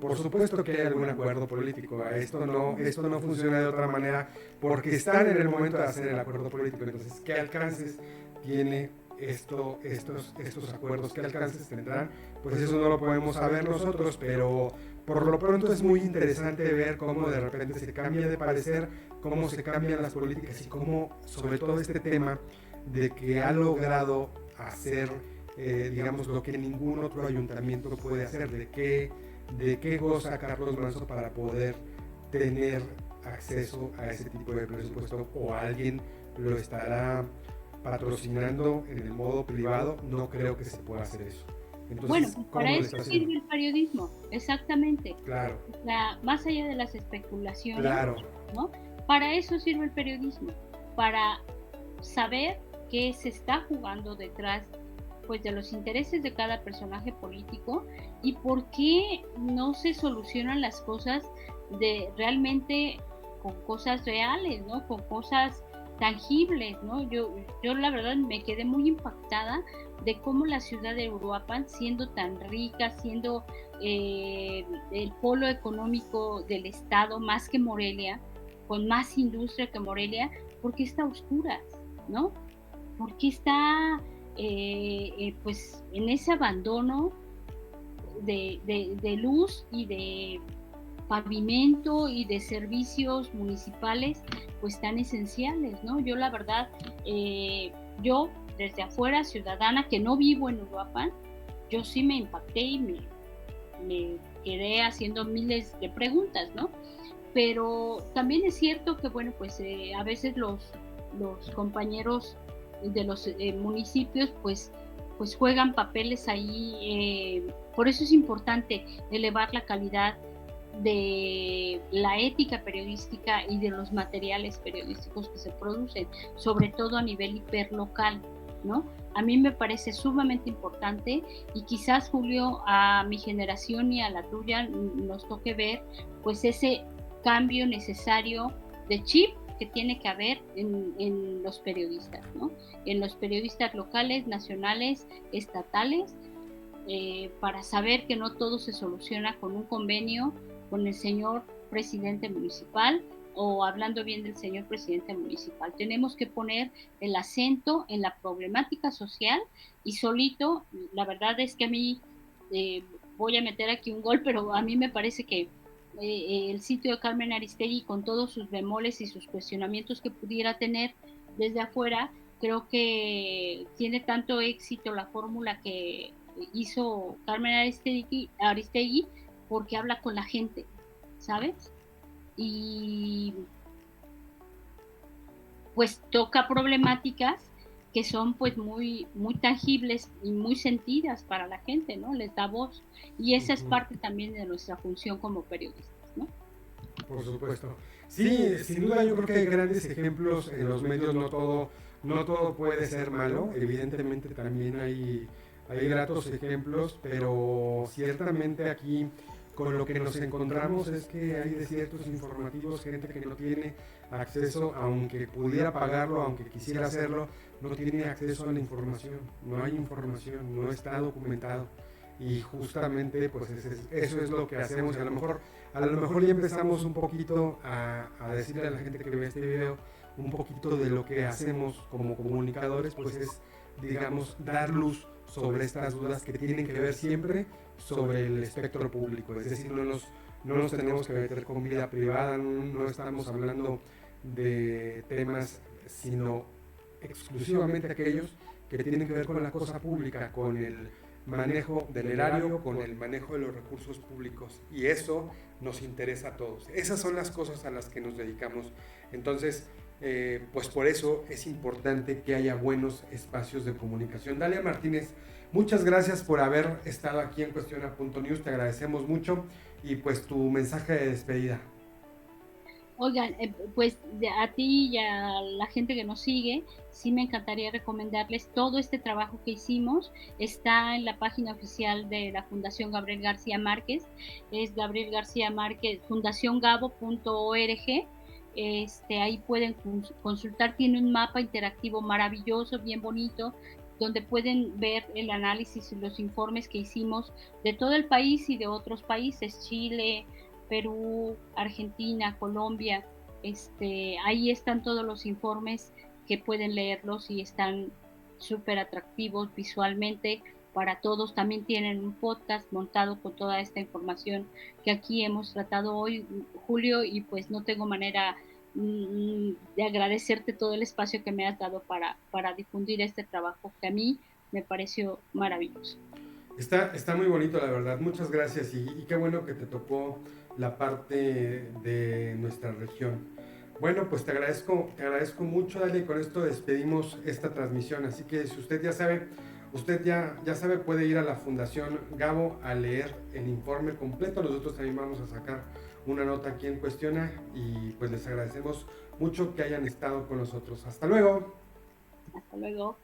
Por supuesto que hay algún acuerdo político. Esto no funciona de otra manera porque están en el momento de hacer el acuerdo político. Entonces, ¿qué alcances tiene estos acuerdos? ¿Qué alcances tendrán? Pues eso no lo podemos saber nosotros, pero por lo pronto es muy interesante ver cómo de repente se cambia de parecer, cómo se cambian las políticas y cómo, sobre todo este tema de que ha logrado hacer, digamos, lo que ningún otro ayuntamiento puede hacer, de qué goza Carlos Manzo para poder tener acceso a ese tipo de presupuesto o alguien lo estará patrocinando en el modo privado, no creo que se pueda hacer eso. Entonces, bueno, pues para eso sirve el periodismo, exactamente. Claro. O sea, más allá de las especulaciones, claro. ¿no? Para eso sirve el periodismo, para saber qué se está jugando detrás, pues, de los intereses de cada personaje político y por qué no se solucionan las cosas de realmente con cosas reales, ¿no? Con cosas tangibles, ¿no? Yo la verdad me quedé muy impactada de cómo la ciudad de Uruapan, siendo tan rica, siendo el polo económico del estado más que Morelia, con más industria que Morelia, ¿por qué está a oscuras, ¿no? ¿Por qué está pues en ese abandono de luz y de pavimento y de servicios municipales pues tan esenciales, ¿no? Yo la verdad, yo desde afuera, ciudadana que no vivo en Uruapan, yo sí me impacté y me quedé haciendo miles de preguntas, ¿no? Pero también es cierto que, bueno, pues a veces los compañeros de los municipios pues juegan papeles ahí, por eso es importante elevar la calidad de la ética periodística y de los materiales periodísticos que se producen, sobre todo a nivel hiperlocal, ¿no? A mí me parece sumamente importante y quizás, Julio, a mi generación y a la tuya nos toque ver pues ese cambio necesario de chip que tiene que haber en los periodistas, ¿no? En los periodistas locales, nacionales, estatales, para saber que no todo se soluciona con un convenio con el señor presidente municipal o hablando bien del señor presidente municipal. Tenemos que poner el acento en la problemática social y solito, la verdad es que a mí, voy a meter aquí un gol, pero a mí me parece que el sitio de Carmen Aristegui, con todos sus bemoles y sus cuestionamientos que pudiera tener desde afuera, creo que tiene tanto éxito la fórmula que hizo Carmen Aristegui porque habla con la gente, ¿sabes? Y pues toca problemáticas que son pues muy tangibles y muy sentidas para la gente, ¿no? Les da voz y esa es parte también de nuestra función como periodistas, ¿no? Por supuesto. Sí, sin duda yo creo que hay grandes ejemplos en los medios, no todo puede ser malo, evidentemente también hay gratos ejemplos, pero ciertamente aquí con lo que nos encontramos es que hay desiertos informativos, gente que no tiene acceso, aunque pudiera pagarlo, aunque quisiera hacerlo, no tiene acceso a la información, no hay información, no está documentado. Y justamente pues eso es lo que hacemos y a lo mejor ya empezamos un poquito a decirle a la gente que ve este video un poquito de lo que hacemos como comunicadores, pues es, digamos, dar luz sobre estas dudas que tienen que ver siempre sobre el espectro público, es decir, no nos tenemos que meter con vida privada, no estamos hablando de temas, sino exclusivamente aquellos que tienen que ver con la cosa pública, con el manejo del erario, con el manejo de los recursos públicos, y eso nos interesa a todos. Esas son las cosas a las que nos dedicamos. Entonces, pues por eso es importante que haya buenos espacios de comunicación. Dalia Martínez, muchas gracias por haber estado aquí en Cuestiona.news, te agradecemos mucho, y pues tu mensaje de despedida. Oigan, pues a ti y a la gente que nos sigue, sí me encantaría recomendarles todo este trabajo que hicimos. Está en la página oficial de la Fundación Gabriel García Márquez, es Gabriel García Márquez, fundaciongabo.org. Ahí pueden consultar, tiene un mapa interactivo maravilloso, bien bonito, donde pueden ver el análisis y los informes que hicimos de todo el país y de otros países, Chile, Perú, Argentina, Colombia. Ahí están todos los informes que pueden leerlos y están súper atractivos visualmente para todos. También tienen un podcast montado con toda esta información que aquí hemos tratado hoy, Julio, y pues no tengo manera de agradecerte todo el espacio que me has dado para difundir este trabajo que a mí me pareció maravilloso. Está muy bonito, la verdad. Muchas gracias y qué bueno que te tocó la parte de nuestra región. Bueno, pues te agradezco mucho, Dalia, y con esto despedimos esta transmisión. Así que si usted ya sabe, puede ir a la Fundación Gabo a leer el informe completo. Nosotros también vamos a sacar una nota aquí en Cuestiona y pues les agradecemos mucho que hayan estado con nosotros. Hasta luego. Hasta luego.